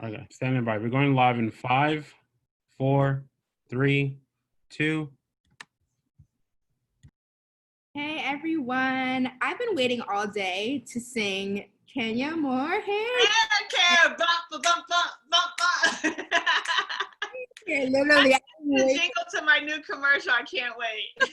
Okay, standing by. We're going live in 5, 4, 3, 2. Hey everyone, I've been waiting all day to sing Kenya Moore Hair Care, bump, bump, bump, bump, bump. Care. Literally, The jingle to my new commercial. I can't wait.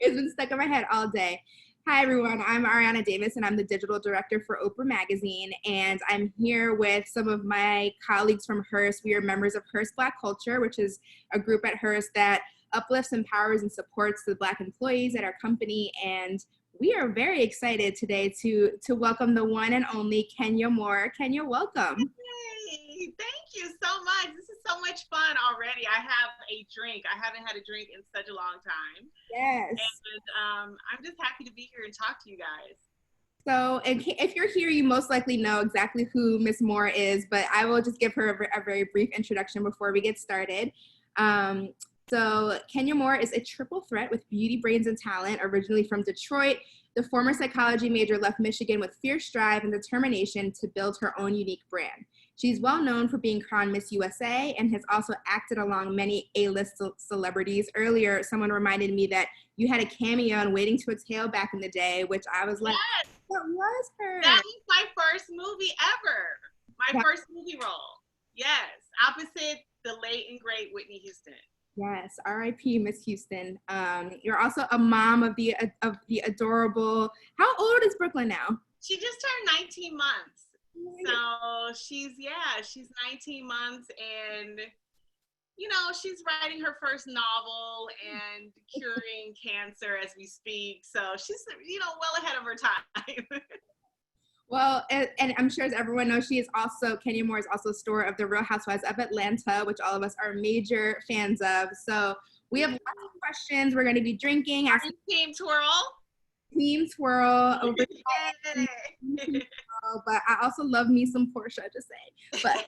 It's been stuck in my head all day. Hi everyone, I'm Ariana Davis and I'm the digital director for Oprah Magazine, and I'm here with some of my colleagues from Hearst. We are members of Hearst Black Culture, which is a group at Hearst that uplifts, empowers, and supports the Black employees at our company. And we are very excited today to welcome the one and only Kenya Moore. Kenya, welcome. Hey, thank you so much. This is so much fun already. I have a drink. I haven't had a drink in such a long time. Yes. And I'm just happy to be here and talk to you guys. So if you're here, you most likely know exactly who Miss Moore is, but I will just give her a very brief introduction before we get started. So Kenya Moore is a triple threat with beauty, brains, and talent. Originally from Detroit, the former psychology major left Michigan with fierce drive and determination to build her own unique brand. She's well known for being crowned Miss USA and has also acted along many A-list celebrities. Earlier, someone reminded me that you had a cameo in Waiting to Exhale back in the day, which I was like, yes, that was her. That was my first movie ever. My first movie role. Yes, opposite the late and great Whitney Houston. Yes, R.I.P. Miss Houston. You're also a mom of the adorable. How old is Brooklyn now? She just turned 19 months. So she's 19 months, and she's writing her first novel and curing cancer as we speak. So she's well ahead of her time. Well, and I'm sure as everyone knows, Kenya Moore is also a star of The Real Housewives of Atlanta, which all of us are major fans of. So we have lots of questions. We're going to be drinking. Team twirl. Team twirl. Over but I also love me some Portia, just saying. But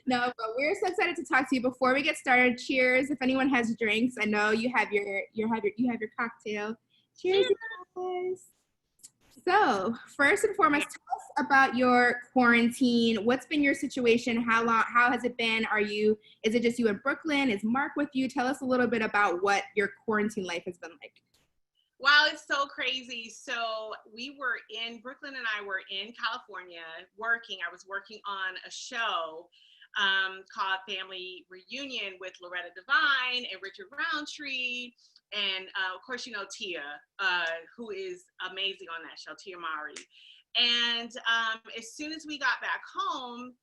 no, but we're so excited to talk to you. Before we get started, cheers. If anyone has drinks, I know you have your cocktail. Cheers, guys. So first and foremost, tell us about your quarantine. What's been your situation? How has it been? Is it just you in Brooklyn? Is Mark with you? Tell us a little bit about what your quarantine life has been like. Wow, it's so crazy. So Brooklyn and I were in California working. I was working on a show called Family Reunion with Loretta Devine and Richard Roundtree. And of course, Tia, who is amazing on that show, Tia Mowry. And as soon as we got back home,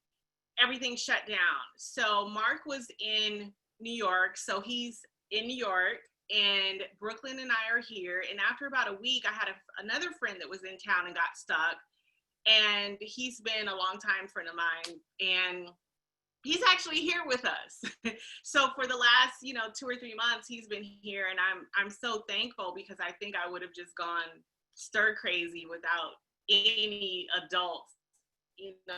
everything shut down. So Mark was in New York. So he's in New York, and Brooklyn and I are here. And after about a week, I had another friend that was in town and got stuck. And he's been a longtime friend of mine. And he's actually here with us. So for the last, 2 or 3 months, he's been here, and I'm so thankful, because I think I would have just gone stir crazy without any adults, in the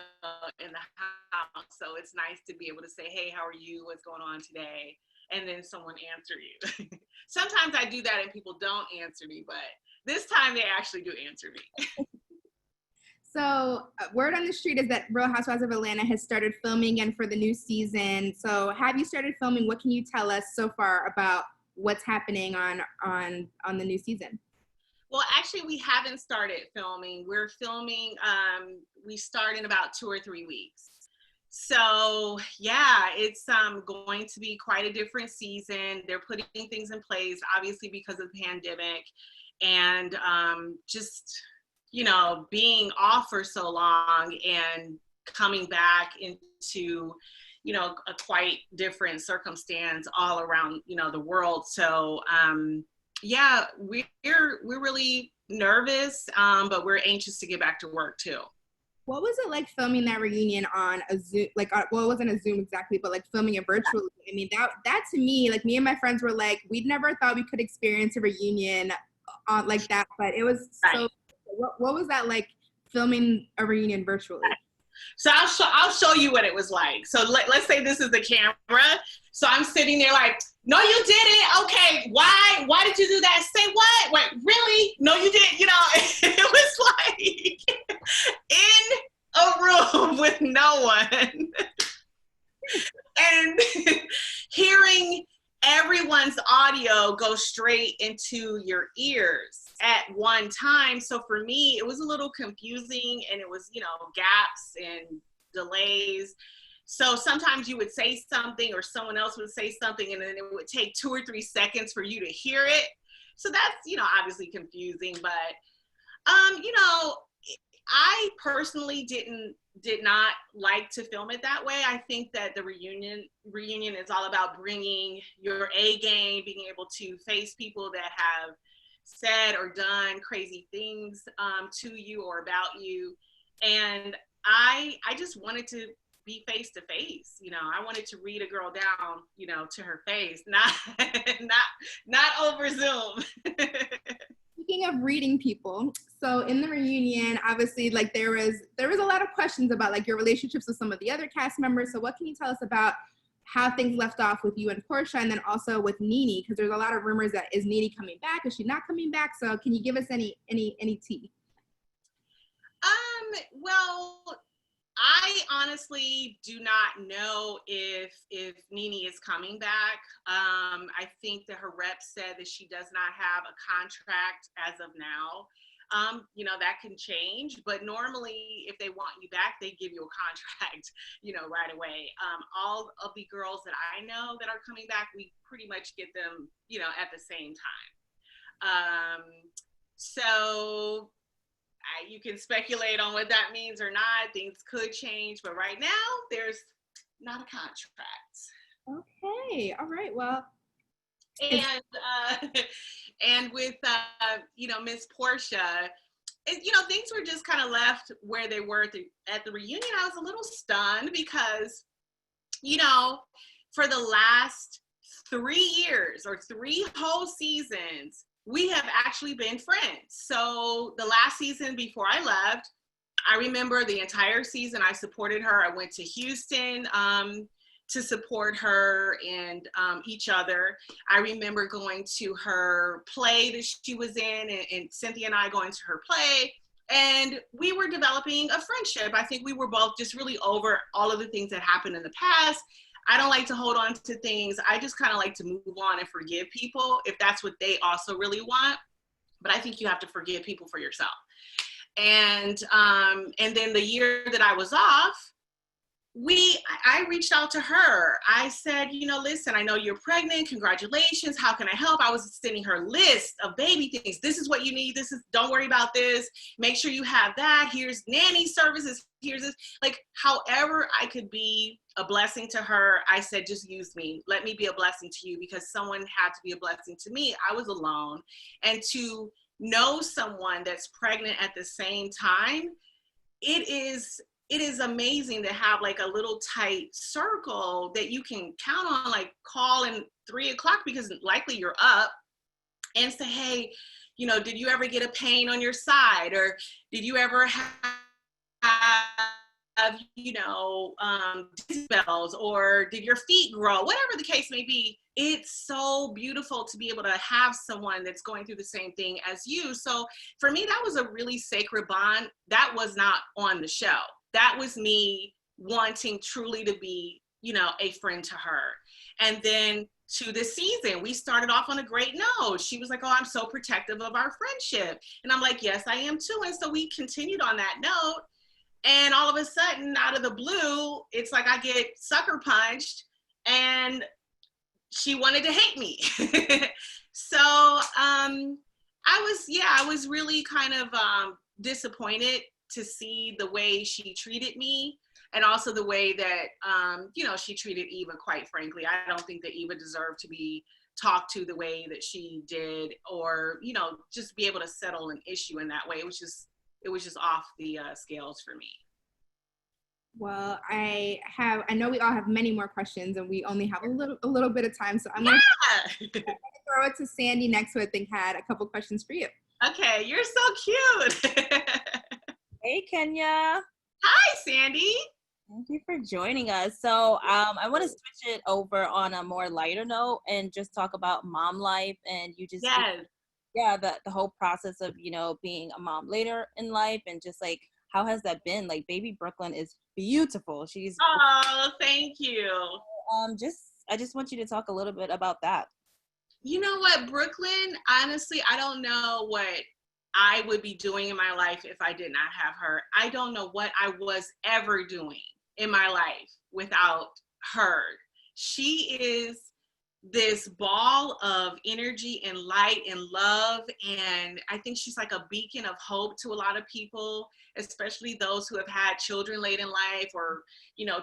house. So it's nice to be able to say, hey, how are you? What's going on today? And then someone answer you. Sometimes I do that and people don't answer me, but this time they actually do answer me. So word on the street is that Real Housewives of Atlanta has started filming again for the new season. So have you started filming? What can you tell us so far about what's happening on the new season? Well, actually, we haven't started filming. We're filming, we start in about 2 or 3 weeks. So yeah, it's going to be quite a different season. They're putting things in place, obviously, because of the pandemic, and just being off for so long and coming back into, a quite different circumstance all around, the world. So, yeah, we're really nervous, but we're anxious to get back to work too. What was it like filming that reunion on a Zoom? It wasn't a Zoom exactly, but like filming it virtually. I mean, that to me, like me and my friends were like, we'd never thought we could experience a reunion like that, but it was so. What was that like, filming a reunion virtually? So I'll show you what it was like. So let's say this is the camera. So I'm sitting there like, no, you didn't. Okay, why did you do that? Say what? Wait, really? No, you didn't. It was like in a room with no one. And hearing everyone's audio go straight into your ears at one time. So for me, it was a little confusing, and it was, gaps and delays. So sometimes you would say something or someone else would say something, and then it would take 2 or 3 seconds for you to hear it. So that's, obviously confusing, but, I personally did not like to film it that way. I think that the reunion is all about bringing your A game, being able to face people that have said or done crazy things to you or about you. And I just wanted to be face to face. I wanted to read a girl down, to her face, not over Zoom. Speaking of reading people, so in the reunion, obviously, like there was a lot of questions about like your relationships with some of the other cast members. So what can you tell us about how things left off with you and Portia, and then also with Nene? Because there's a lot of rumors that is Nene coming back? Is she not coming back? So can you give us any tea? Well, I honestly do not know if Nene is coming back. I think that her rep said that she does not have a contract as of now. That can change, but normally if they want you back, they give you a contract, right away. All of the girls that I know that are coming back, we pretty much get them, at the same time. So you can speculate on what that means or not. Things could change, but right now there's not a contract. Okay. All right. Well, and with Miss Portia, things were just kind of left where they were at the reunion. I was a little stunned because, for the last 3 years or 3 whole seasons, we have actually been friends. So the last season before I left, I remember the entire season I supported her. I went to Houston to support her and each other. I remember going to her play that she was in, and Cynthia and I going to her play, and we were developing a friendship. I think we were both just really over all of the things that happened in the past. I don't like to hold on to things. I just kind of like to move on and forgive people if that's what they also really want. But I think you have to forgive people for yourself. And then the year that I was off, I reached out to her. I said, listen, I know you're pregnant. Congratulations. How can I help? I was sending her list of baby things. This is what you need. Don't worry about this. Make sure you have that. Here's nanny services. Here's this. Like, however I could be a blessing to her, I said, just use me. Let me be a blessing to you, because someone had to be a blessing to me. I was alone. And to know someone that's pregnant at the same time, it is amazing to have like a little tight circle that you can count on, like call in 3 o'clock because likely you're up, and say, hey, did you ever get a pain on your side? Or did you ever have spells, or did your feet grow? Whatever the case may be, it's so beautiful to be able to have someone that's going through the same thing as you. So for me, that was a really sacred bond. That was not on the show. That was me wanting truly to be, a friend to her. And then to the season, we started off on a great note. She was like, oh, I'm so protective of our friendship. And I'm like, yes, I am too. And so we continued on that note. And all of a sudden, out of the blue, it's like I get sucker punched, and she wanted to hate me. So I was really kind of disappointed to see the way she treated me, and also the way that, she treated Eva, quite frankly. I don't think that Eva deserved to be talked to the way that she did, or, just be able to settle an issue in that way. It was just off the scales for me. Well, I know we all have many more questions, and we only have a little bit of time. So I'm going to throw it to Sandy next, who I think had a couple questions for you. Okay, you're so cute. Hey, Kenya. Hi, Sandy. Thank you for joining us. So I want to switch it over on a more lighter note and just talk about mom life, and you just yes. the whole process of being a mom later in life, and just like how has that been? Like, baby Brooklyn is beautiful. She's Oh, thank you. I just want you to talk a little bit about that. You know what, Brooklyn, honestly, I don't know what I would be doing in my life if I did not have her. I don't know what I was ever doing in my life without her. She is this ball of energy and light and love, and I think she's like a beacon of hope to a lot of people, especially those who have had children late in life, or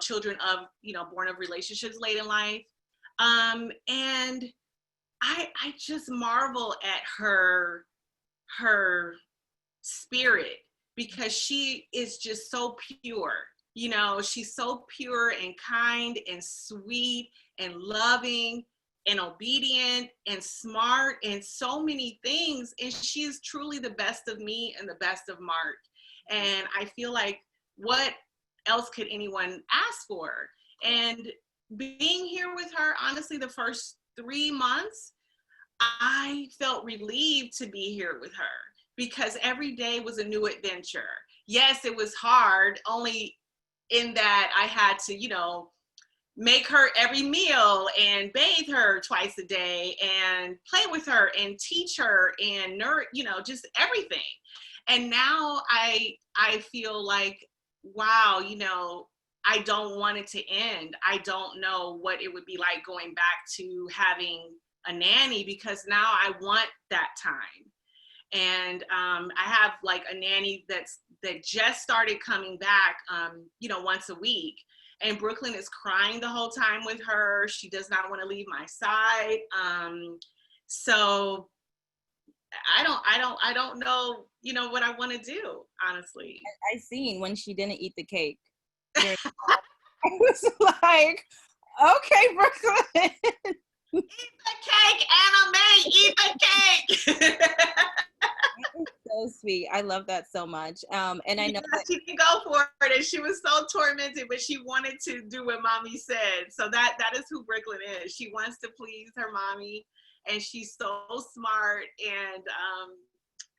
children of born of relationships late in life. And I just marvel at her spirit, because she is just so pure. She's so pure and kind and sweet and loving and obedient and smart and so many things. And she is truly the best of me and the best of Mark. And I feel like, what else could anyone ask for? And being here with her, honestly, the first 3 months, I felt relieved to be here with her, because every day was a new adventure. Yes, it was hard, only in that I had to, make her every meal and bathe her twice a day and play with her and teach her and just everything. And now I feel like, wow, I don't want it to end. I don't know what it would be like going back to having a nanny, because now I want that time. And I have like a nanny that just started coming back, once a week. And Brooklyn is crying the whole time with her. She does not want to leave my side. So I don't know, what I want to do, honestly. I seen when she didn't eat the cake. I was like, okay, Brooklyn. Eat the cake, Anna Mae, eat the cake. So sweet. I love that so much. And I know that she didn't go for it, and she was so tormented, but she wanted to do what mommy said. So that is who Brooklyn is. She wants to please her mommy, and she's so smart, and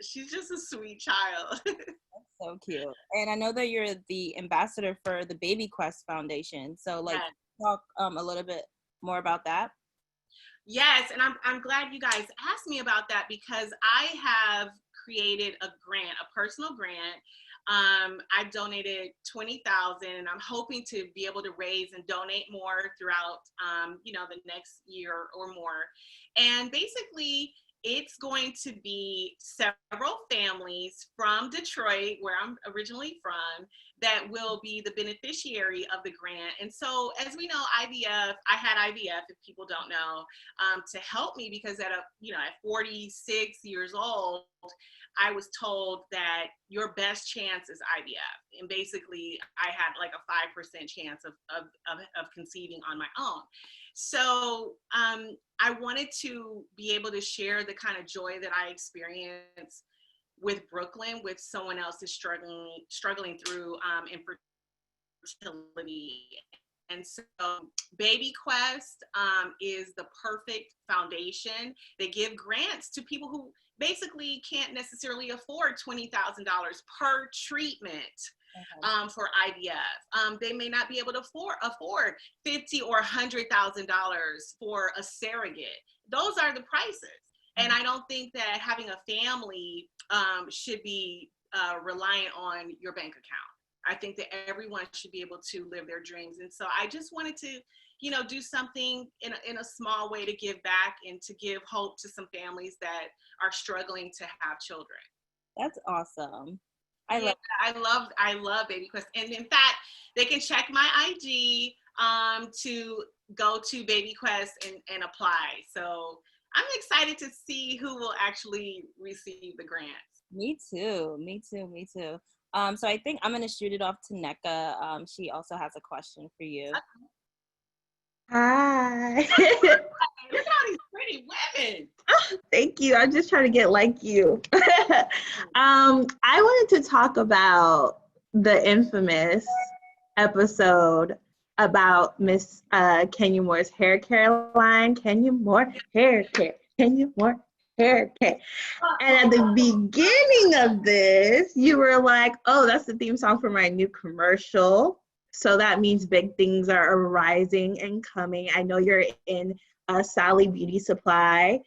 she's just a sweet child. that's so cute. And I know that you're the ambassador for the Baby Quest Foundation. So like, Yes. talk a little bit more about that. Yes, and I'm glad you guys asked me about that, because I have created a grant, a personal grant. I've donated $20,000, and I'm hoping to be able to raise and donate more throughout, the next year or more. And basically, it's going to be several families from Detroit, where I'm originally from, that will be the beneficiary of the grant. And so, as we know, IVF, I had IVF, if people don't know, to help me, because at 46 years old, I was told that your best chance is IVF. And basically, I had like a 5% chance of conceiving on my own. So I wanted to be able to share the kind of joy that I experienced with Brooklyn, with someone else is struggling through infertility. And so Baby Quest is the perfect foundation. They give grants to people who basically can't necessarily afford $20,000 per treatment. For IVF. They may not be able to afford $50,000 or $100,000 for a surrogate. Those are the prices. And I don't think that having a family should be reliant on your bank account. I think that everyone should be able to live their dreams. And so I just wanted to, do something in a small way to give back and to give hope to some families that are struggling to have children. That's awesome. I love Baby Quest. And in fact, they can check my IG to go to Baby Quest and apply. So I'm excited to see who will actually receive the grants. Me too. So I think I'm going to shoot it off to NECA. She also has a question for you. Hi. Look at all these pretty women. Thank you. I'm just trying to get like you. I wanted to talk about the infamous episode about Miss Kenya Moore's hair care line. Kenya Moore hair care. Kenya Moore Okay. And at the beginning of this, you were like, oh, that's the theme song for my new commercial. So that means big things are arising and coming. I know you're in Sally Beauty Supply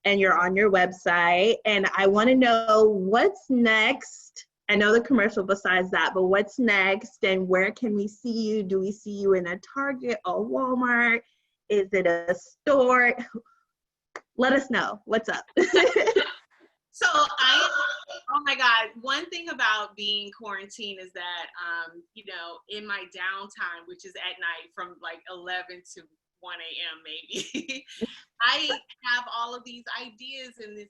and you're on your website. And I want to know what's next. I know the commercial besides that, but what's next and where can we see you? Do we see you in a Target or Walmart? Is it a store? Let us know. What's up? So oh my God, one thing about being quarantined is that, in my downtime, which is at night from like 11 to 1 a.m. maybe, I have all of these ideas and this,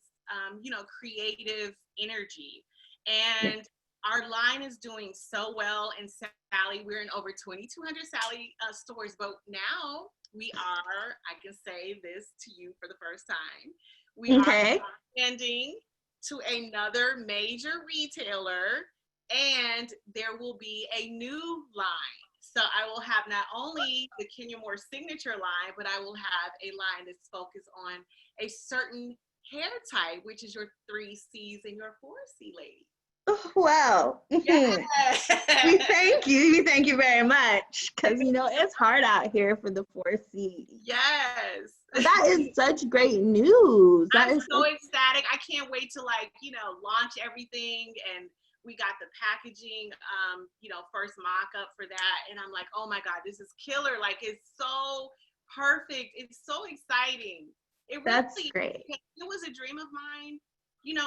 creative energy. And our line is doing so well in Sally. We're in over 2,200 Sally stores, but now we are, I can say this to you for the first time, we are expanding to another major retailer, and there will be a new line. So I will have not only the Kenya Moore signature line, but I will have a line that's focused on a certain hair type, which is your 3Cs and your 4C lady. Oh, wow. Yes. We thank you. We thank you very much. Because, it's hard out here for the 4C. Yes. That is such great news. I'm so ecstatic. I can't wait to launch everything. And we got the packaging, first mock-up for that. And I'm like, oh my God, this is killer. Like, it's so perfect. It's so exciting. That's great. It was a dream of mine.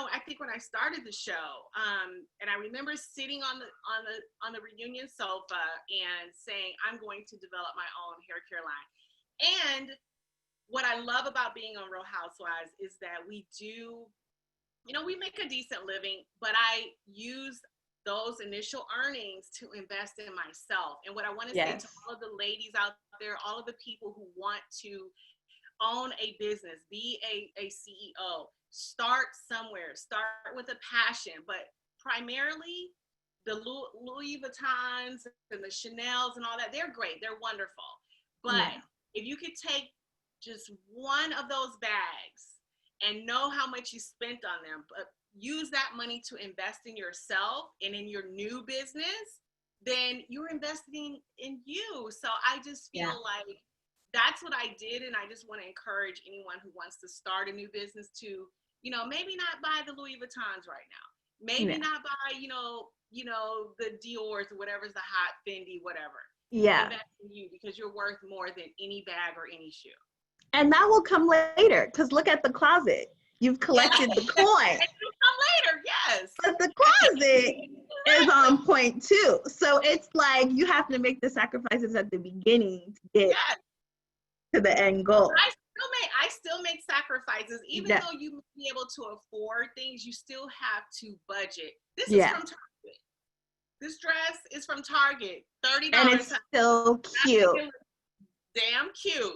I think when I started the show, and I remember sitting on the reunion sofa and saying, I'm going to develop my own hair care line. And what I love about being on Real Housewives is that we do, we make a decent living, but I use those initial earnings to invest in myself. And what I want to say to all of the ladies out there, all of the people who want to own a business, be a CEO, start somewhere, start with a passion, but primarily the Louis Vuittons and the Chanels and all that, they're great, they're wonderful. But if you could take just one of those bags and know how much you spent on them, but use that money to invest in yourself and in your new business, then you're investing in you. So I just feel like that's what I did. And I just want to encourage anyone who wants to start a new business to, maybe not buy the Louis Vuittons right now. Maybe not buy, the Dior's or whatever's the hot Fendi, whatever. Yeah. Invest in you because you're worth more than any bag or any shoe. And that will come later because look at the closet. You've collected the coin. It will come later, yes. But the closet is on point too. So it's like you have to make the sacrifices at the beginning to get to the end goal. I still make sacrifices. Even though you may be able to afford things, you still have to budget. This is from Target. This dress is from Target. $30. And it's still cute. Damn cute,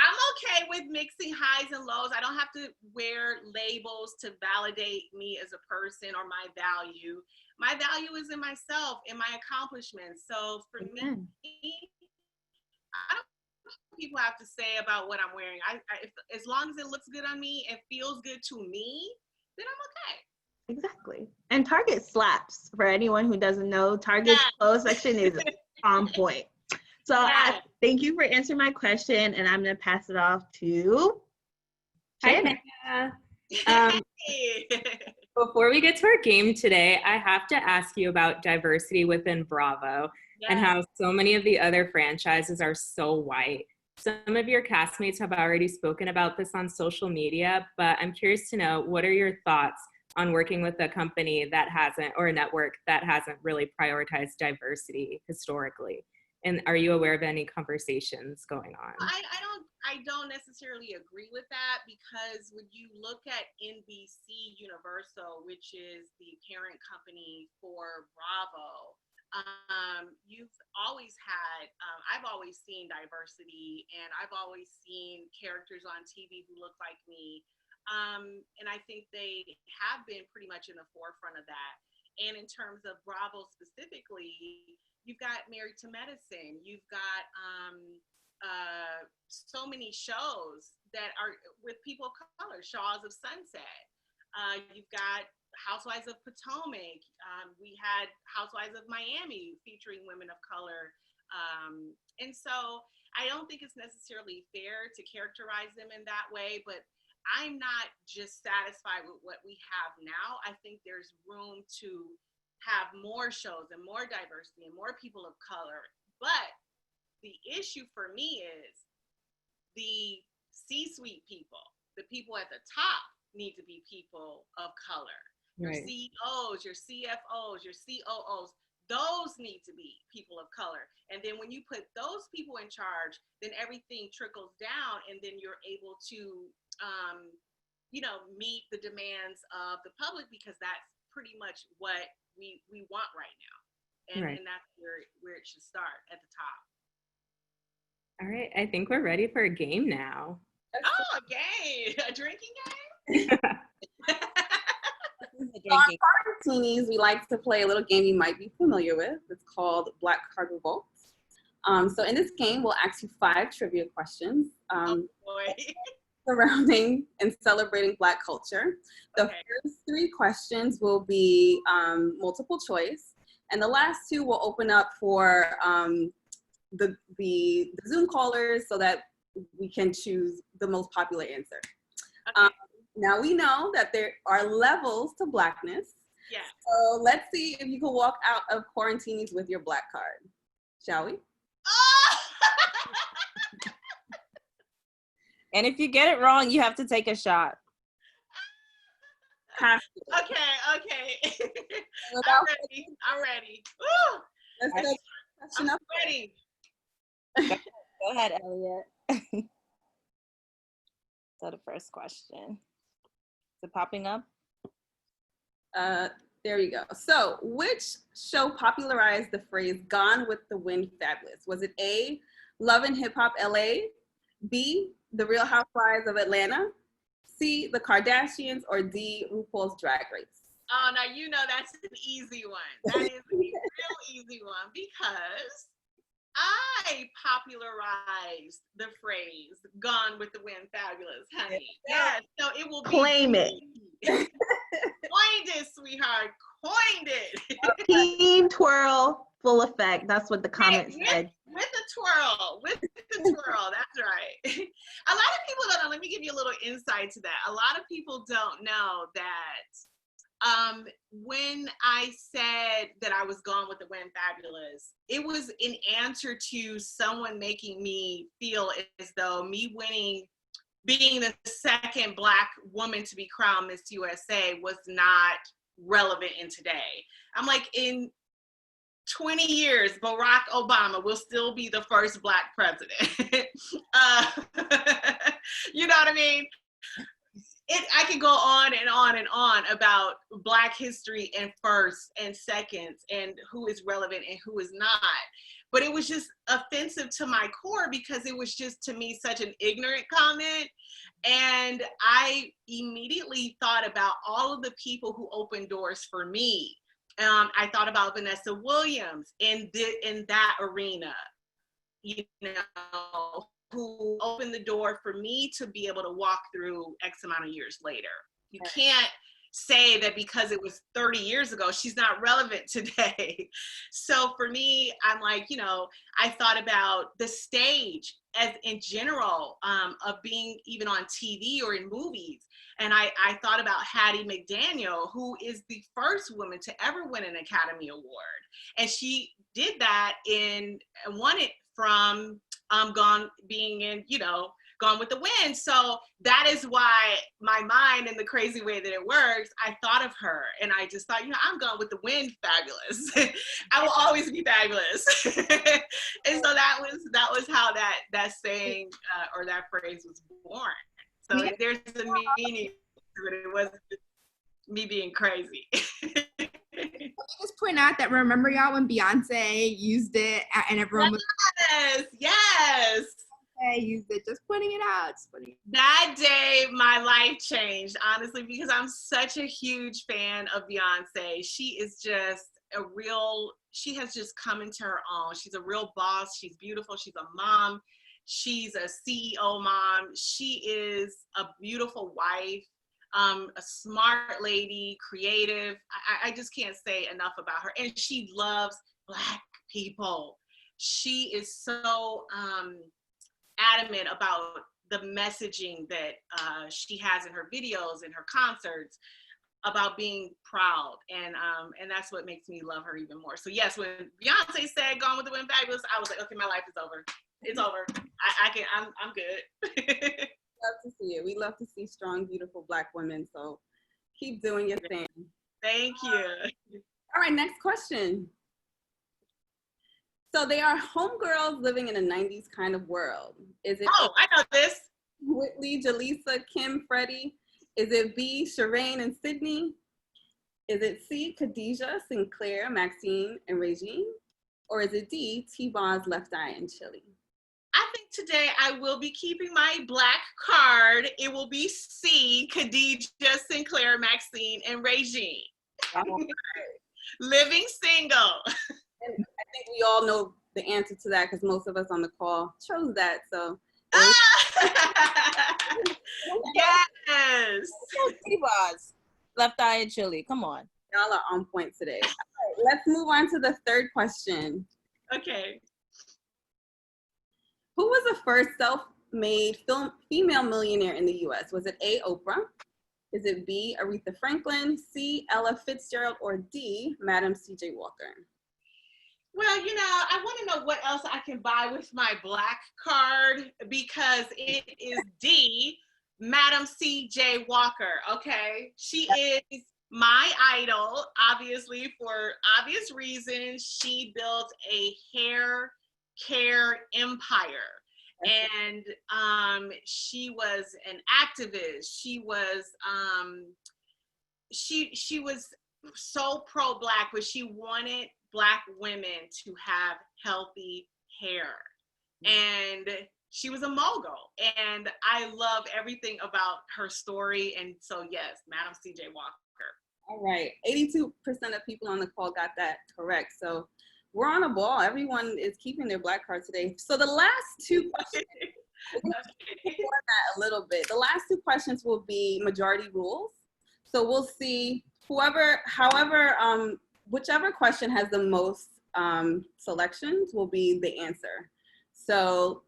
I'm okay with mixing highs and lows. I don't have to wear labels to validate me as a person or my value. My value is in myself, in my accomplishments. So for me, I don't know what people have to say about what I'm wearing. If, as long as it looks good on me and feels good to me, then I'm okay. Exactly. And Target slaps. For anyone who doesn't know, Target's clothes section is on point. So thank you for answering my question, and I'm going to pass it off to Shannon. Before we get to our game today, I have to ask you about diversity within Bravo and how so many of the other franchises are so white. Some of your castmates have already spoken about this on social media, but I'm curious to know, what are your thoughts on working with a company that hasn't, or a network that hasn't really prioritized diversity historically? And are you aware of any conversations going on? I don't necessarily agree with that, because when you look at NBC Universal, which is the parent company for Bravo, you've always had, I've always seen diversity, and I've always seen characters on TV who look like me. And I think they have been pretty much in the forefront of that. And in terms of Bravo specifically, you've got Married to Medicine. You've got so many shows that are with people of color. Shaws of Sunset. You've got Housewives of Potomac. We had Housewives of Miami featuring women of color. And so I don't think it's necessarily fair to characterize them in that way, but I'm not just satisfied with what we have now. I think there's room to have more shows and more diversity and more people of color. But the issue for me is the C-suite people, the people at the top need to be people of color. Your Right. CEOs, your CFOs, your COOs, those need to be people of color. And then when you put those people in charge, then everything trickles down, and then you're able to, meet the demands of the public, because that's pretty much what we want right now. And, Right. and that's where it should start, at the top. All right, I think we're ready for a game now. Oh, a game, a drinking This is the So on drinking. Quarantinis, we like to play a little game you might be familiar with. It's called Black Card Revolts. So in this game, we'll ask you 5 trivia questions Oh boy. surrounding and celebrating Black culture. The Okay. first 3 questions will be multiple choice, and the last 2 will open up for the Zoom callers so that we can choose the most popular answer. Okay. Now we know that there are levels to Blackness. Yeah. So let's see if you can walk out of Quarantinis with your Black card. Shall we? Oh! And if you get it wrong, you have to take a shot. Have to. Okay. Without- I'm ready. Woo! Let's go question I'm up. ready. Go ahead, Elliot. So the first question. Is it popping up? There you go. So, which show popularized the phrase "Gone with the Wind" fabulous? Was it A, Love and Hip Hop LA, B, The Real Housewives of Atlanta, C, The Kardashians, or D, RuPaul's Drag Race? Oh, now you know that's an easy one. That is a real easy one, because I popularized the phrase "Gone with the Wind" fabulous, honey. Yes, so it will be Claim it. Coined it, sweetheart. Coined it. Team twirl, full effect. That's what the comments said. With the twirl. That's right. A lot of people don't know. Let me give you a little insight to that. A lot of people don't know that when I said that I was Gone with the Wind fabulous, it was in answer to someone making me feel as though me winning, being the second Black woman to be crowned Miss USA, was not relevant in today. I'm like, in 20 years, Barack Obama will still be the first Black president. You know what I mean? I could go on and on and on about Black history and firsts and seconds and who is relevant and who is not. But it was just offensive to my core, because it was just, to me, such an ignorant comment. And I immediately thought about all of the people who opened doors for me. I thought about Vanessa Williams in that arena, you know, who opened the door for me to be able to walk through X amount of years later. You can't say that because it was 30 years ago, she's not relevant today. So for me, I'm like, I thought about the stage as in general, of being even on TV or in movies. And I thought about Hattie McDaniel, who is the first woman to ever win an Academy Award. And she did that and won it from Gone with the Wind. So that is why my mind, in the crazy way that it works, I thought of her, and I just thought, I'm Gone with the Wind fabulous. I will always be fabulous. And so that was how that saying or that phrase was born. So there's a meaning to it. It wasn't just me being crazy. Let me just point out that, remember y'all when Beyonce used it and everyone was Yes. used it, just putting it out. That day, my life changed, honestly, because I'm such a huge fan of Beyonce. She is just she has just come into her own. She's a real boss. She's beautiful. She's a mom. She's a CEO mom. She is a beautiful wife, a smart lady, creative. I just can't say enough about her. And she loves Black people. She is so adamant about the messaging that she has in her videos and her concerts about being proud, and that's what makes me love her even more. So yes, when Beyonce said "Gone with the Wind" fabulous, I was like, okay, my life is over. It's over. I'm good. Love to see it. We love to see strong, beautiful Black women. So keep doing your thing. Thank you. All right, next question. So they are homegirls living in a 90s kind of world. Is it I know this. Whitley, Jaleesa, Kim, Freddie? Is it B, Shireen and Sydney? Is it C, Khadijah, Sinclair, Maxine, and Regine? Or is it D, T-Boz, Left Eye, and Chili? I think today I will be keeping my Black card. It will be C, Khadijah, Sinclair, Maxine, and Regine. Living single. And I think we all know the answer to that because most of us on the call chose that. So yes. T-Boz, Left Eye and Chili. Come on. y'all are on point today. All right, let's move on to the third question. Okay. Who was the first self-made female millionaire in the U.S.? Was it A, Oprah? Is it B, Aretha Franklin, C, Ella Fitzgerald, or D, Madam C.J. Walker? Well, I want to know what else I can buy with my Black card, because it is D, Madam C.J. Walker, okay? She is my idol, obviously, for obvious reasons. She built a hair care empire. And she was an activist. She was she was so pro-Black, but she wanted Black women to have healthy hair. And she was a mogul. And I love everything about her story. And so yes, Madam C.J. Walker. All right, 82% of people on the call got that correct. So we're on a ball. Everyone is keeping their Black card today. So the last two questions, before that a little bit. The last two questions will be majority rules. So we'll see whichever question has the most selections will be the answer. So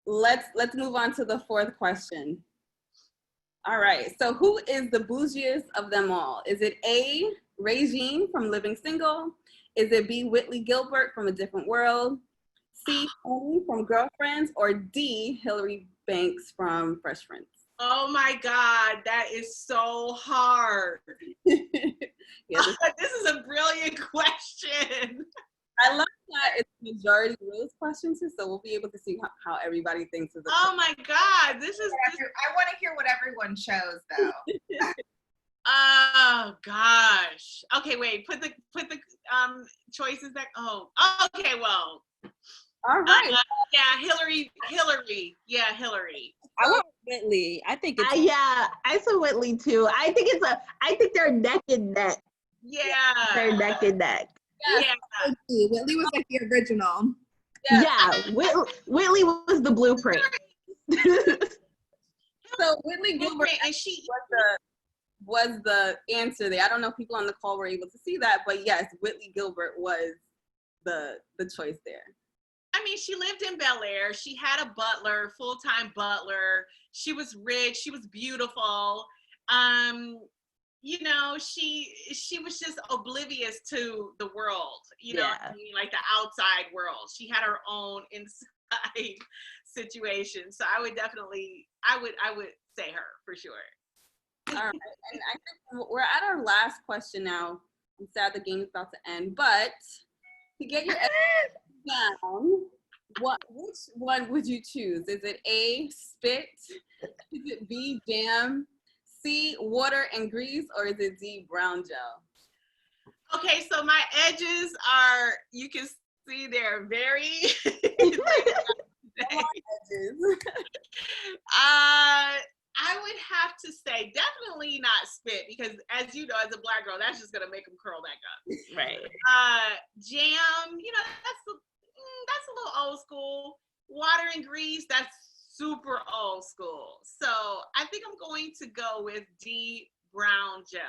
let's move on to the fourth question. All right, so who is the bougiest of them all? Is it A, Regine from Living Single? Is it B, Whitley Gilbert from A Different World? C, Tony from Girlfriends? Or D, Hillary Banks from Fresh Prince? Oh my God, that is so hard. Yeah, This is a brilliant question. I love that it's majority rules questions too, so we'll be able to see how everybody thinks of the Oh my God, this is. I want to hear what everyone chose, though. Oh gosh. Okay, wait. Put the choices back. Oh, okay. Well. All right. Yeah, Hillary. Yeah, Hillary. I want Whitley. I think it's Yeah, I saw Whitley too. I think they're neck and neck. Yeah. They're neck and neck. Yeah. Whitley was like the original. Yeah, Whitley was the blueprint. So Whitley Gilbert And she was the answer there. I don't know if people on the call were able to see that, but yes, Whitley Gilbert was the choice there. I mean, she lived in Bel Air. She had a butler, full-time butler. She was rich. She was beautiful. She was just oblivious to the world, what I mean? Like the outside world. She had her own inside situation. So I would say her for sure. All right, and I think we're at our last question now. I'm sad the game is about to end, but to get your down, which one would you choose? Is it A, spit? Is it B, jam? C, water and grease? Or is it D, brown gel? Okay, so my edges are, you can see they're very edges. I would have to say definitely not spit, because as you know, as a Black girl, that's just gonna make them curl back up. Right. Jam, that's a little old school. water and grease, that's super old school. So I think I'm going to go with D, brown gel.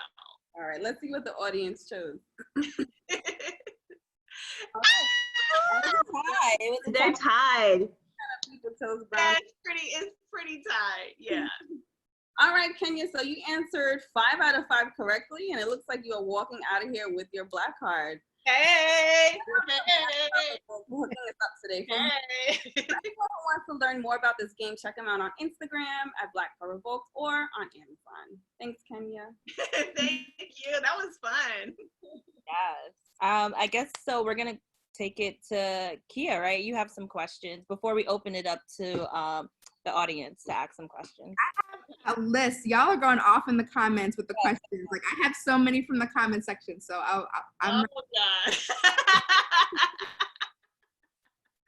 All right, let's see what the audience chose. It was a They're tie. tied. People chose Yeah, brown. it's pretty tight. Yeah. All right, Kenya. So you answered 5 out of 5 correctly, and it looks like you are walking out of here with your black card. Hey. Hooking us up today. For Hey. anyone who wants to learn more about this game, check them out on Instagram at Black Card Revoked or on Amazon. Thanks, Kenya. Thank you. That was fun. Yes. I guess so. We're gonna take it to Kia, right? You have some questions before we open it up to the audience to ask some questions. A list. Y'all are going off in the comments with the questions. Like I have so many from the comment section. So I'm Oh God.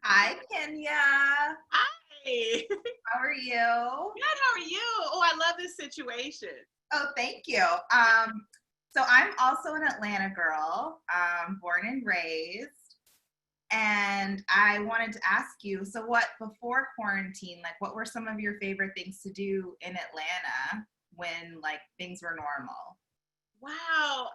Hi, Kenya. Hi. How are you? Good. How are you? Oh, I love this situation. Oh, thank you. So I'm also an Atlanta girl, born and raised. And I wanted to ask you, so what, before quarantine, like what were some of your favorite things to do in Atlanta when like things were normal? Wow.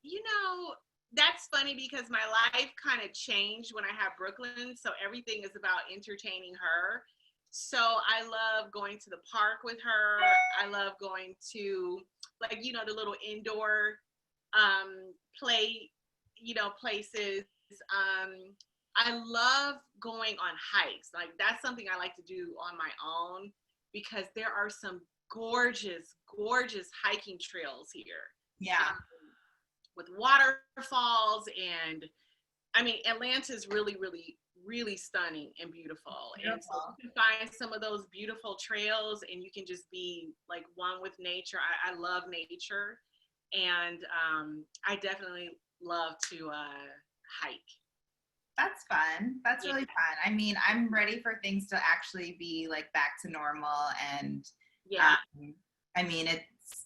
You know, that's funny because my life kind of changed when I had Brooklyn. So everything is about entertaining her. So I love going to the park with her. I love going to like, you know, the little indoor places. I love going on hikes. Like that's something I like to do on my own because there are some gorgeous hiking trails here. Yeah. With waterfalls, and I mean Atlanta's really stunning and beautiful. And so you can find some of those beautiful trails and you can just be like one with nature. I love nature, and I definitely love to hike. That's fun. That's really fun. I mean, I'm ready for things to actually be like back to normal, and I mean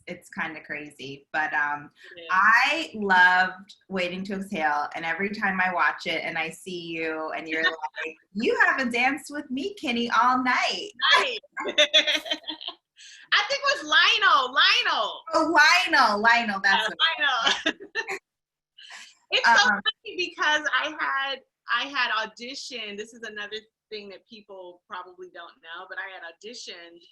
it's kind of crazy, but I loved Waiting to Exhale, and every time I watch it and I see you and you're like, you haven't danced with me, Kenny, all night. Nice. I think it was Lionel. Oh, Lionel, that's Lionel. It's so funny because I had auditioned. This is another thing that people probably don't know, but I had auditioned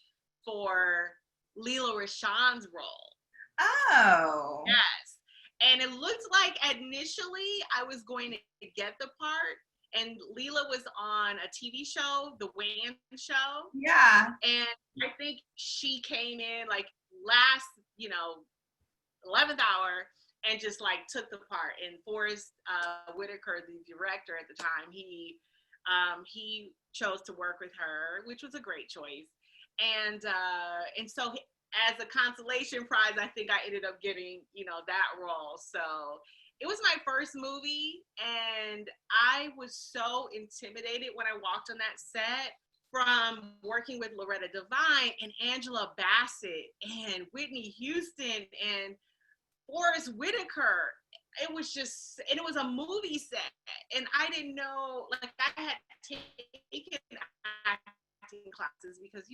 for Leela Rashawn's role. Oh. Yes. And it looked like initially I was going to get the part, and Leela was on a TV show, The Wan Show. Yeah. And I think she came in like last, 11th hour and just like took the part. And Forrest Whitaker, the director at the time, he chose to work with her, which was a great choice. And so as a consolation prize, I think I ended up getting, that role. So it was my first movie, and I was so intimidated when I walked on that set from working with Loretta Devine and Angela Bassett and Whitney Houston and Forrest Whitaker. It was just, and it was a movie set, and I didn't know, like I had taken acting classes because,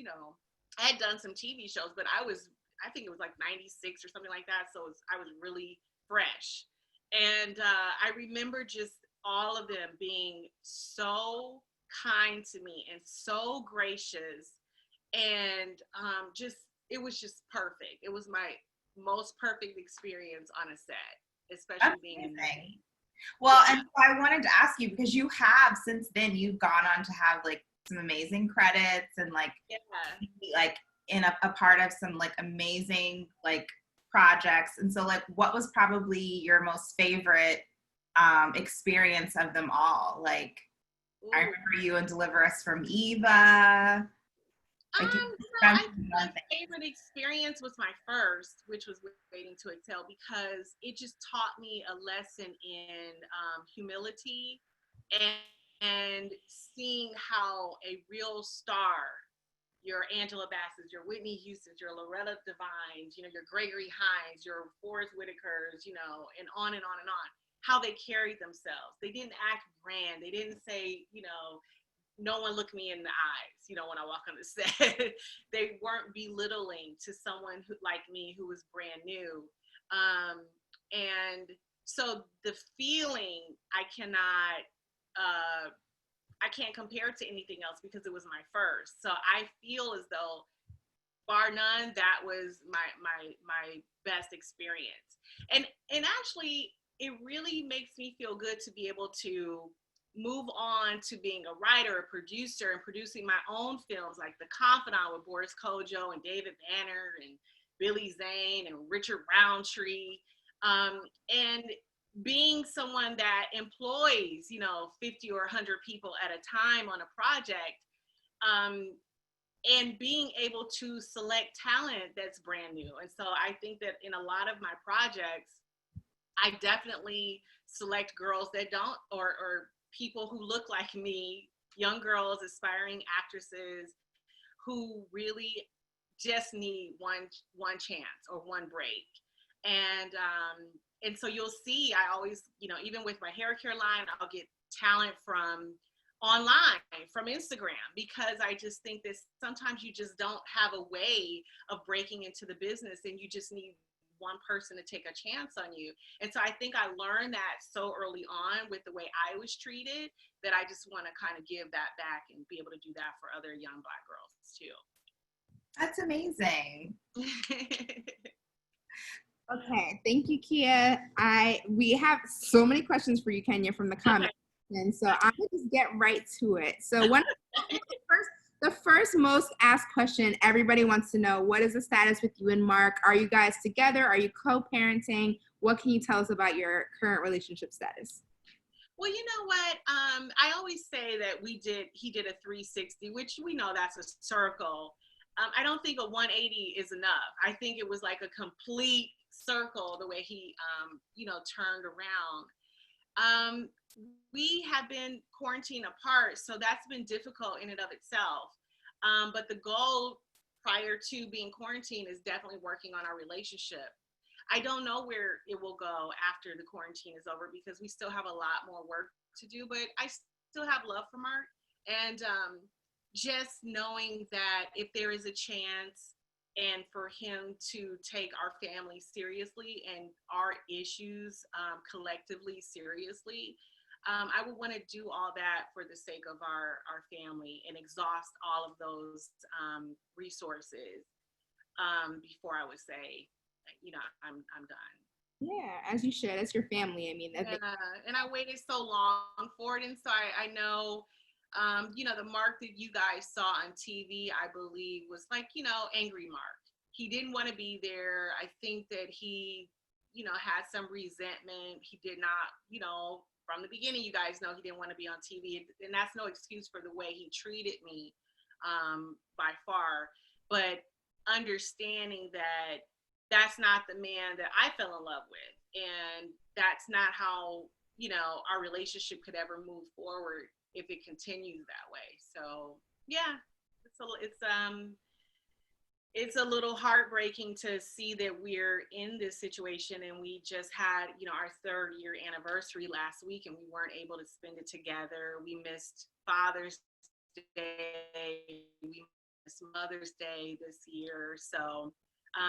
I had done some TV shows, but I think it was like 96 or something like that. So I was really fresh. And I remember just all of them being so kind to me and so gracious. And it was just perfect. It was my most perfect experience on a set, especially being in May. Well, and so I wanted to ask you, because you have since then, you've gone on to have like some amazing credits and like in a part of some like amazing like projects. And so like what was probably your most favorite experience of them all? Like I remember you in Deliver Us from Eva. I think my favorite experience was my first, which was Waiting to Exhale, because it just taught me a lesson in humility and seeing how a real star, your Angela Bassett's, your Whitney Houston's, your Loretta Devines, your Gregory Hines, your Forrest Whitakers, and on and on and on, how they carried themselves. They didn't act grand. They didn't say, no one looked me in the eyes, you know, when I walk on the set. They weren't belittling to someone who, like me, who was brand new. And so the feeling, I can't compare it to anything else because it was my first. So I feel as though, bar none, that was my best experience. And actually, it really makes me feel good to be able to move on to being a writer, a producer, and producing my own films like The Confidant with Boris Kodjoe and David Banner and Billy Zane and Richard Roundtree, and being someone that employs, you know, 50 or 100 people at a time on a project, and being able to select talent that's brand new. And so I think that in a lot of my projects, I definitely select girls that don't, or people who look like me, young girls, aspiring actresses who really just need one chance or one break. And so you'll see, I always, you know, even with my hair care line, I'll get talent from online, from Instagram, because I just think that sometimes you just don't have a way of breaking into the business, and you just need one person to take a chance on you. And so I think I learned that so early on with the way I was treated, that I just want to kind of give that back and be able to do that for other young Black girls too. That's amazing. Okay, thank you, Kia. We have so many questions for you, Kenya, from the comments, and so I'm gonna just get right to it. So the first most asked question, everybody wants to know, what is the status with you and Mark? Are you guys together? Are you co-parenting? What can you tell us about your current relationship status? Well, you know what? I always say that he did a 360, which we know that's a circle. I don't think a 180 is enough. I think it was like a complete circle the way he, you know, turned around. We have been quarantined apart, so that's been difficult in and of itself. But the goal prior to being quarantined is definitely working on our relationship. I don't know where it will go after the quarantine is over, because we still have a lot more work to do, but I still have love for Mark. And just knowing that if there is a chance, and for him to take our family seriously and our issues collectively seriously, I would want to do all that for the sake of our family and exhaust all of those resources before I would say, you know, I'm done. Yeah, as you should, as your family. I mean, and I waited so long for it, and so I know, you know, the Mark that you guys saw on TV, I believe, was like, you know, angry Mark. He didn't want to be there. I think that he, you know, had some resentment. He did not, you know, from the beginning, you guys know he didn't want to be on TV, and that's no excuse for the way he treated me, by far. But understanding that that's not the man that I fell in love with, and that's not how, you know, our relationship could ever move forward if it continues that way. So yeah, it's a little heartbreaking to see that we're in this situation, and we just had, you know, our 3rd year anniversary last week, and we weren't able to spend it together. We missed Father's Day, we missed Mother's Day this year. So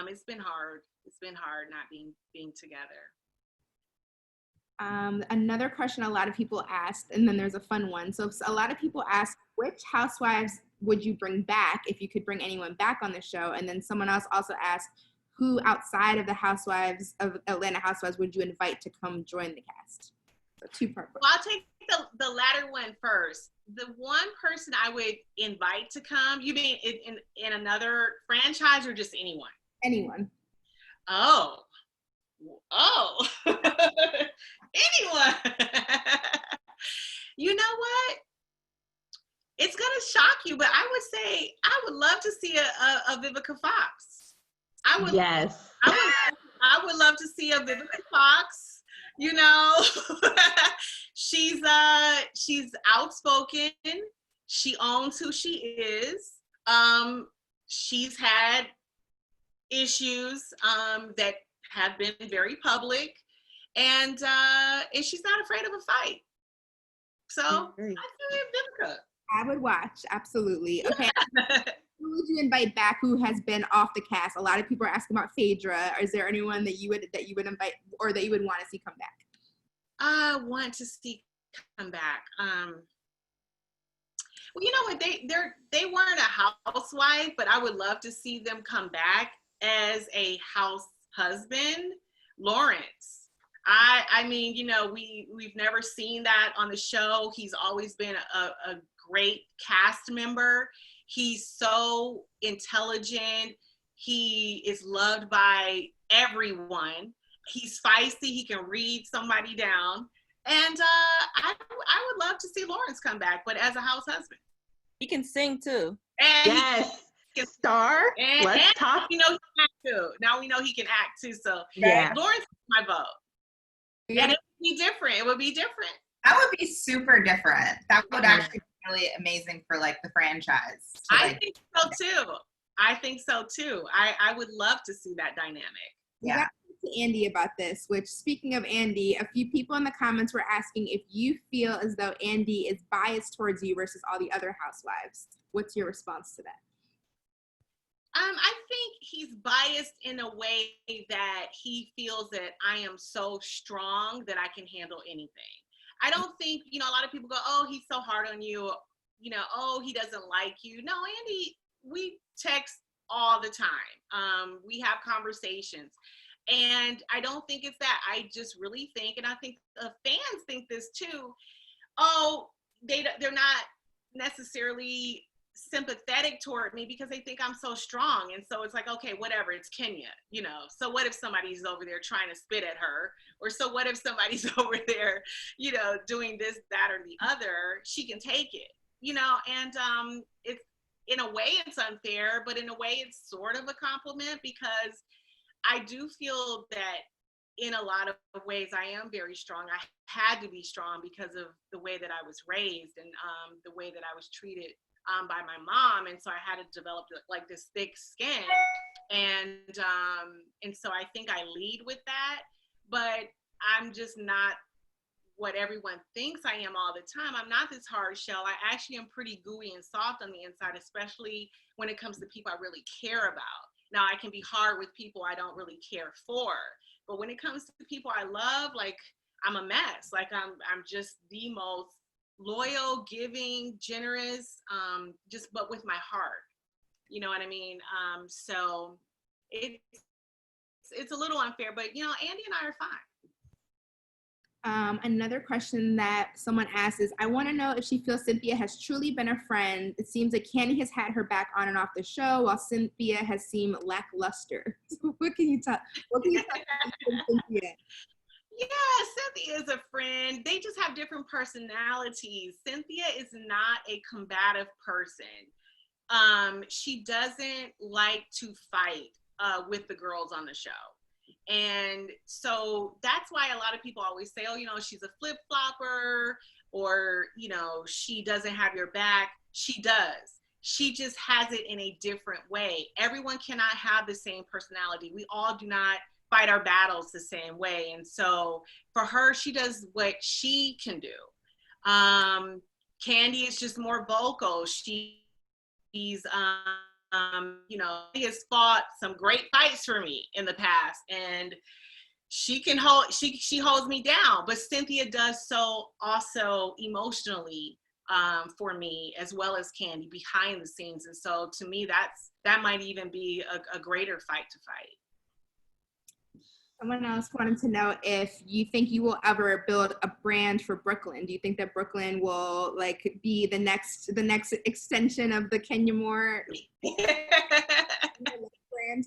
it's been hard. It's been hard not being together. Another question a lot of people asked, and then there's a fun one. So a lot of people ask, which housewives would you bring back if you could bring anyone back on the show? And then someone else also asked, who outside of the housewives of Atlanta Housewives would you invite to come join the cast? So 2-part. Well, I'll take the latter one first. The one person I would invite to come, you mean in another franchise or just anyone? Anyone. Oh, anyone. You know what? It's gonna shock you, but I would say I would love to see a Vivica Fox. I would. Yes. I would love to see a Vivica Fox. You know, she's outspoken. She owns who she is. She's had issues that have been very public, and she's not afraid of a fight. So I feel Vivica. I would watch, absolutely. Okay. Who would you invite back who has been off the cast? A lot of people are asking about Phaedra. Is there anyone that you would invite or that you would want to see come back? I want to see come back. Well, you know what? They weren't a housewife, but I would love to see them come back as a house husband. Lawrence. I mean, you know, we've never seen that on the show. He's always been a great cast member. He's so intelligent. He is loved by everyone. He's feisty. He can read somebody down. And I would love to see Lawrence come back, but as a house husband. He can sing too. And Yes. Star. Let's talk. You know, he can act too. Now we know he can act too. So Yeah. Lawrence is my vote. Yeah. And it would be different. It would be different. That would be super different. That would actually be really amazing for like the franchise. I think so too. I think so too. I would love to see that dynamic. Yeah. To Andy about this, which speaking of Andy, a few people in the comments were asking if you feel as though Andy is biased towards you versus all the other housewives. What's your response to that? I think he's biased in a way that he feels that I am so strong that I can handle anything. I don't think, you know, a lot of people go, oh, he's so hard on you, you know, oh, he doesn't like you. No, Andy, we text all the time. We have conversations. And I don't think it's that. I just really think, and I think the fans think this too, oh, they're not necessarily sympathetic toward me because they think I'm so strong. And so it's like, okay, whatever, it's Kenya, you know. So what if somebody's over there trying to spit at her? Or so what if somebody's over there, you know, doing this, that, or the other? She can take it, you know. And it's, in a way it's unfair, but in a way it's sort of a compliment because I do feel that in a lot of ways I am very strong. I had to be strong because of the way that I was raised and the way that I was treated by my mom. And so I had to develop like this thick skin. And so I think I lead with that, but I'm just not what everyone thinks I am all the time. I'm not this hard shell. I actually am pretty gooey and soft on the inside, especially when it comes to people I really care about. Now I can be hard with people I don't really care for, but when it comes to people I love, like I'm a mess. Like I'm just the most loyal, giving, generous, but with my heart. You know what I mean? So it's a little unfair, but you know, Andy and I are fine. Another question that someone asked is, I want to know if she feels Cynthia has truly been a friend. It seems like Candy has had her back on and off the show, while Cynthia has seemed lackluster. So what can you tell? Cynthia? Yeah, Cynthia is a friend. They just have different personalities. Cynthia is not a combative person. She doesn't like to fight with the girls on the show. And so that's why a lot of people always say, oh, you know, she's a flip-flopper, or, you know, she doesn't have your back. She does. She just has it in a different way. Everyone cannot have the same personality. We all do not fight our battles the same way. And so for her, she does what she can do. Candy is just more vocal. She's you know, she has fought some great fights for me in the past, and she holds me down. But Cynthia does so also emotionally for me, as well as Candy behind the scenes. And so to me, that might even be a greater fight to fight. Someone else wanted to know if you think you will ever build a brand for Brooklyn. Do you think that Brooklyn will like be the next extension of the Kenya Moore brand?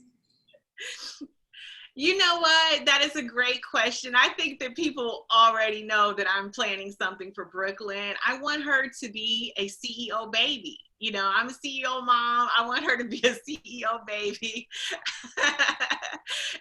You know what? That is a great question. I think that people already know that I'm planning something for Brooklyn. I want her to be a CEO baby. You know, I'm a CEO mom. I want her to be a CEO baby.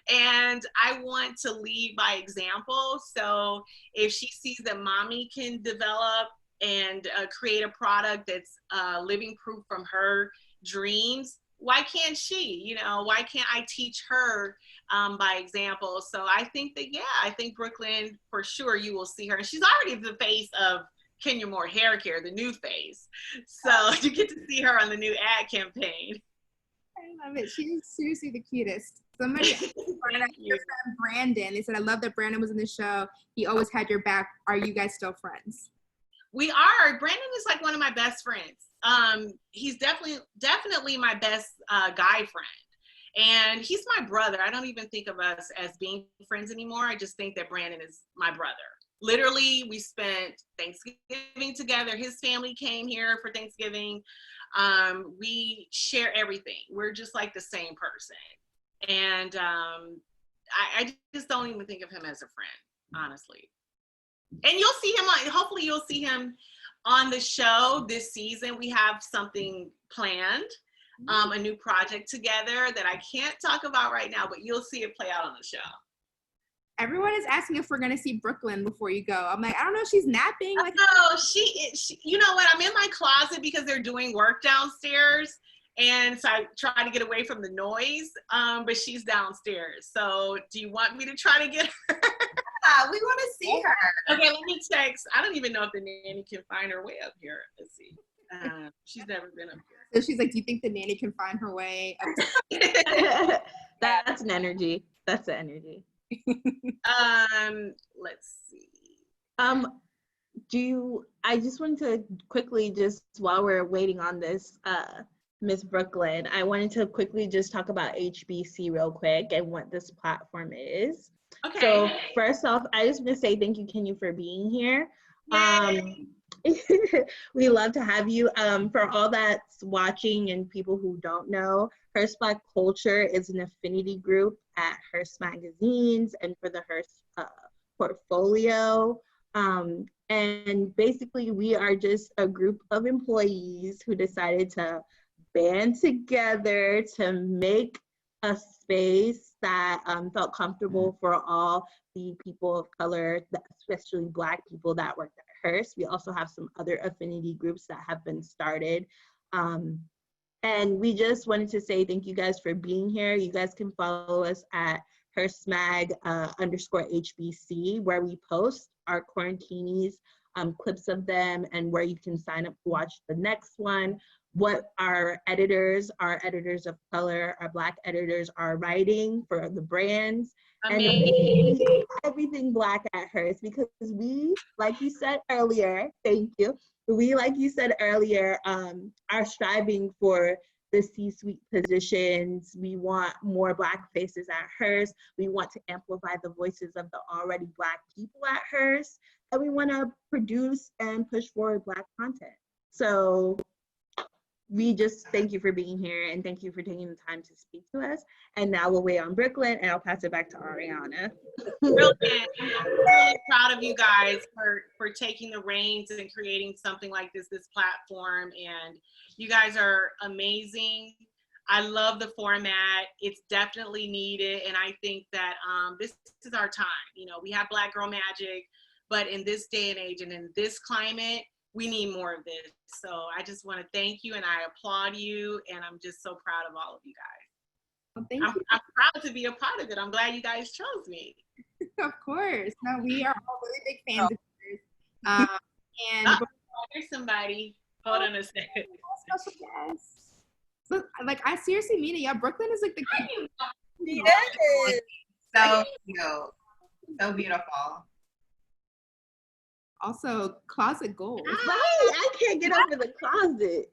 And I want to lead by example. So if she sees that mommy can develop and create a product that's living proof from her dreams, why can't she? You know, why can't I teach her by example? So I think that, yeah, I think Brooklyn, for sure, you will see her. And she's already the face of Kenya Moore hair care, the new face. So you get to see her on the new ad campaign. I love it. She's seriously the cutest. Somebody Brandon, they said, I love that Brandon was in the show. He always had your back. Are you guys still friends? We are. Brandon is like one of my best friends. He's definitely my best guy friend. And he's my brother. I don't even think of us as being friends anymore. I just think that Brandon is my brother. Literally, we spent Thanksgiving together. His family came here for Thanksgiving. We share everything. We're just like the same person. And I just don't even think of him as a friend, honestly. And you'll see him hopefully you'll see him on the show this season. We have something planned, a new project together that I can't talk about right now, but you'll see it play out on the show. Everyone is asking if we're gonna see Brooklyn before you go. I'm like, I don't know, she's napping. Like, oh, she, you know what? I'm in my closet because they're doing work downstairs, and so I try to get away from the noise. But she's downstairs. So, do you want me to try to get her? We want to see her. Okay, let me text. I don't even know if the nanny can find her way up here. Let's see. She's never been up here. So she's like, do you think the nanny can find her way up to- That's an energy. That's the energy. Let's see. I just wanted to quickly, just while we're waiting on this, Miss Brooklyn, I wanted to quickly just talk about HBC real quick and what this platform is. Okay. So first off, I just want to say thank you, Kenya, for being here. We love to have you. For all that's watching and people who don't know, Hearst Black Culture is an affinity group at Hearst Magazines and for the Hearst portfolio. And basically, we are just a group of employees who decided to band together to make a space that felt comfortable for all the people of color, especially Black people that work at Hearst. We also have some other affinity groups that have been started. And we just wanted to say thank you guys for being here. You guys can follow us at HearstMag _HBC, where we post our Quarantinis, clips of them, and where you can sign up to watch the next one. What our editors of color, our Black editors are writing for the brands. Amazing. And everything Black at Hearst, because we, like you said earlier, thank you. We, like you said earlier, are striving for the C-suite positions. We want more Black faces at Hearst. We want to amplify the voices of the already Black people at Hearst. And we want to produce and push forward Black content. So we just thank you for being here and thank you for taking the time to speak to us. And now we'll wait on Brooklyn and I'll pass it back to Ariana. Brilliant. I'm really proud of you guys for taking the reins and creating something like this platform. And you guys are amazing. I love the format. It's definitely needed. And I think that this is our time. You know, we have Black Girl Magic, but in this day and age and in this climate, we need more of this. So I just want to thank you and I applaud you. And I'm just so proud of all of you guys. Well, thank you. I'm proud to be a part of it. I'm glad you guys chose me. Of course. No, we are all really big fans of yours. And There's somebody. Hold on a second. special guest. Look, like I seriously mean it. Yeah, Brooklyn is like the Yes. So cute. So beautiful. also closet goals. Right, I can't get over the closet.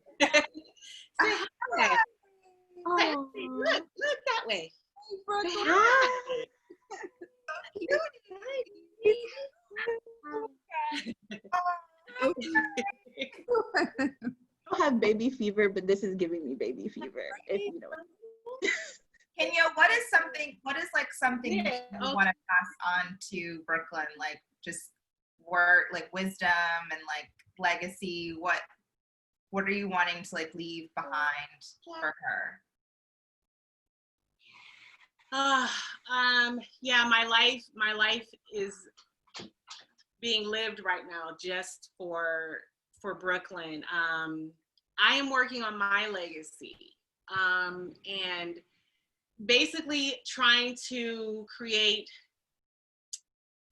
Oh. Look that way. Hi. I don't have baby fever, but this is giving me baby fever. If you know what I mean. Kenya, what is something you want to pass on to Brooklyn? Like just word, like wisdom and like legacy. What are you wanting to like leave behind for her? Yeah, my life is being lived right now just for Brooklyn. I am working on my legacy and basically trying to create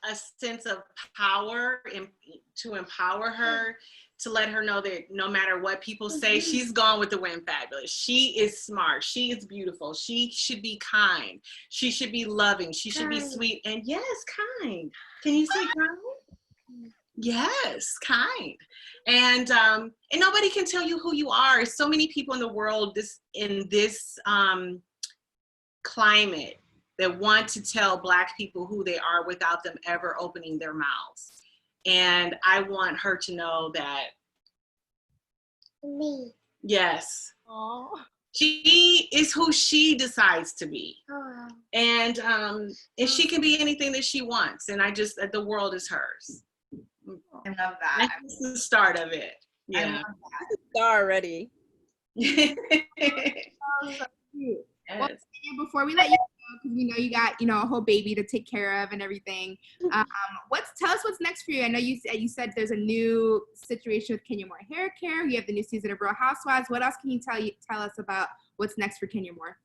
a sense of power and to empower her, to let her know that no matter what people say, she's gone with the wind fabulous. She is smart. She is beautiful. She should be kind. She should be loving. She should be sweet. And yes, kind. Can you say kind? Yes, kind. And nobody can tell you who you are. So many people in the world in this climate that want to tell Black people who they are without them ever opening their mouths. And I want her to know that, yes, she is who she decides to be. And she can be anything that she wants. And the world is hers. I love that. That's the start of it. I Yeah. love that. Star already. Yes. Well, Tanya, before we let you go, because we know you got a whole baby to take care of and everything. Tell us what's next for you. I know you said there's a new situation with Kenya Moore Hair Care. You have the new season of Real Housewives. What else can you tell us about what's next for Kenya Moore?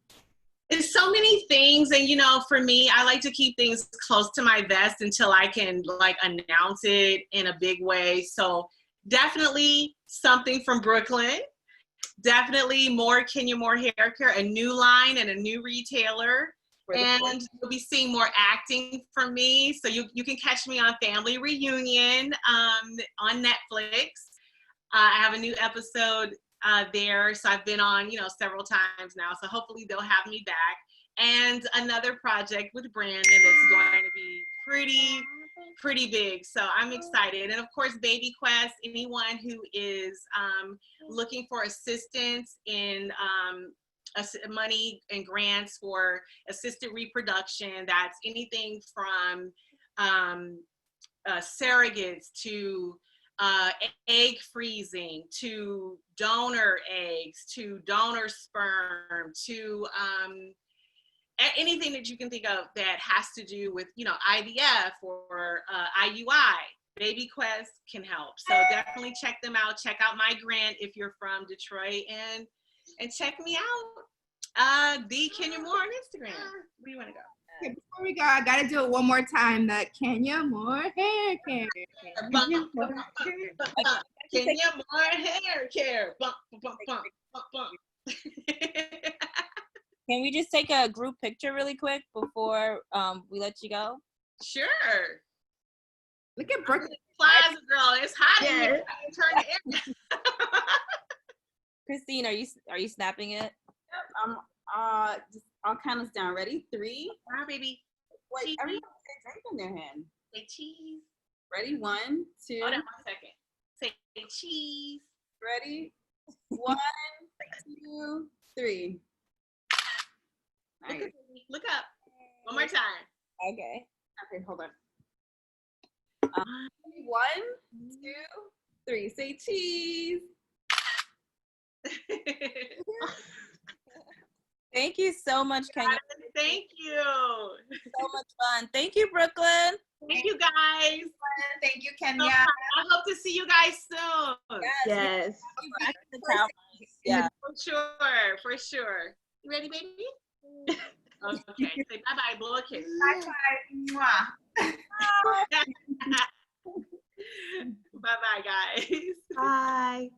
It's so many things, and for me, I like to keep things close to my vest until I can announce it in a big way. So definitely something from Brooklyn. Definitely more Kenya Moore Hair Care, a new line and a new retailer. And you'll be seeing more acting from me. So you can catch me on Family Reunion on Netflix. I have a new episode there. So I've been on, several times now. So hopefully they'll have me back. And another project with Brandon that's going to be pretty big. So I'm excited. And of course, Baby Quest, anyone who is looking for assistance in money and grants for assisted reproduction, that's anything from surrogates to egg freezing, to donor eggs, to donor sperm, to anything that you can think of that has to do with, IVF or IUI. Baby Quest can help. So definitely check them out. Check out my grant if you're from Detroit, and check me out. The Kenya Moore on Instagram. Where do you want to go? Okay, before we go, I gotta do it one more time. The Kenya Moore Hair Care. Kenya Moore Hair Care. Bump, bump, bump, bump, bump. Can we just take a group picture really quick before we let you go? Sure. Look at Brooklyn. Plaza girl, it's hot in here. Turn the air. Christine, are you snapping it? Yep, I'll count us down. Ready? 3. Wow, baby. Wait, Cheese. everyone say drink in their hand. Say cheese. Ready? 1, 2. Hold on 1 second. Say cheese. Ready? 1, 2, 3. Nice. Look up. One more time. Okay. Okay, hold on. 1, 2, 3. Say cheese. Thank you so much, Kenya. Thank you. So much fun. Thank you, Brooklyn. Thank you, guys. Thank you, Kenya. I hope to see you guys soon. Yes. Yeah. For sure. You ready, baby? Okay. Say bye-bye. Blow a kiss. Bye-bye. Mwah. Bye-bye, guys. Bye.